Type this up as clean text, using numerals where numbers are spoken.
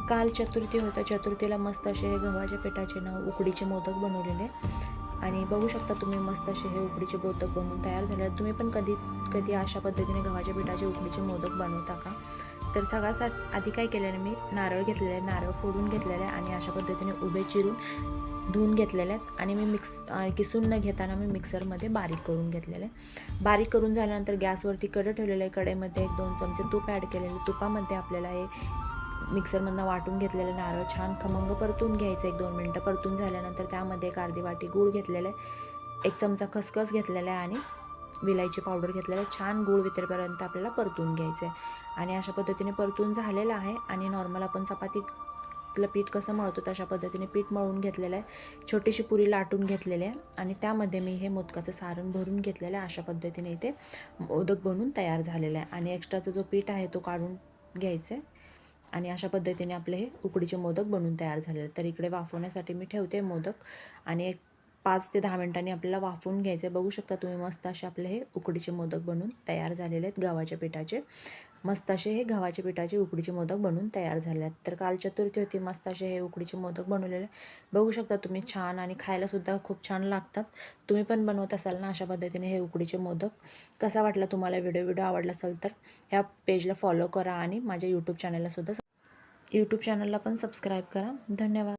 काल चतुर्थी होता, चतुर्थीला मस्त असे हे गव्हाच्या पिठाचे उकडीचे मोदक बनवलेले आणि बघू शकता तुम्ही मस्त असे हे उकडीचे मोदक बनवून तयार झाले. तुम्ही पण कधी कधी अशा पद्धतीने गव्हाच्या पिठाचे उकडीचे मोदक बनवता का? तर सगळ्यात आधी काय केलेलं मी नारळ घेतलेले आहे, नारळ फोडून घेतलेले आहे आणि अशा पद्धतीने उभे चिरून धुवून घेतलेले आहेत आणि मी किसून न घेताना मी मिक्सरमध्ये बारीक करून घेतलेले आहे. बारीक करून झाल्यानंतर गॅसवरती कढई ठेवलेलं आहे. कढईमध्ये 1-2 चमचे तूप ॲड केलेले. तुपामध्ये आपल्याला हे मिक्सरमधनं वाटून घेतलेलं नारळ छान खमंग परतून घ्यायचं. 1-2 मिनटं परतून झाल्यानंतर त्यामध्ये एक अर्धी वाटी गूळ घेतलेलं आहे, 1 चमचा खसखस घेतलेला आहे आणि विलायची पावडर घेतलेलं आहे. छान गूळ वितरेपर्यंत आपल्याला परतून घ्यायचं आहे आणि अशा पद्धतीने परतून झालेलं आहे. आणि नॉर्मल आपण चपातीला पीठ कसं मळतो तशा पद्धतीने पीठ मळून घेतलेलं आहे. छोटीशी पुरी लाटून घेतलेली आहे आणि त्यामध्ये मी हे मोदकाचं सारण भरून घेतलेलं आहे. अशा पद्धतीने इथे मोदक बनवून तयार झालेलं आहे आणि एक्स्ट्राचा जो पीठ आहे तो काढून घ्यायचा आहे आणि अशा पद्धतीने आपले हे उकडीचे मोदक बनवून तयार झाले. तर इकडे वाफवण्यासाठी मी ठेवते मोदक आणि 5 ते 10 मिनिटांनी आपल्याला वाफवून घ्यायचे. बघू शकता तुम्ही मस्त असे आपले हे उकडीचे मोदक बनवून तयार झालेले आहेत. गव्हाच्या पिठाचे मस्त असे हे गव्हाच्या पिठाचे उकडीचे मोदक बनवून तयार झाले आहेत. तर काल चतुर्थी होती, मस्त असे हे उकडीचे मोदक बनवलेले बघू शकता तुम्ही. छान आणि खायलासुद्धा खूप छान लागतात. तुम्ही पण बनवत असाल ना अशा पद्धतीने हे उकडीचे मोदक? कसा वाटला तुम्हाला व्हिडिओ आवडला असेल तर ह्या पेजला फॉलो करा आणि माझ्या यूट्यूब चॅनलला पण सबस्क्राईब करा. धन्यवाद.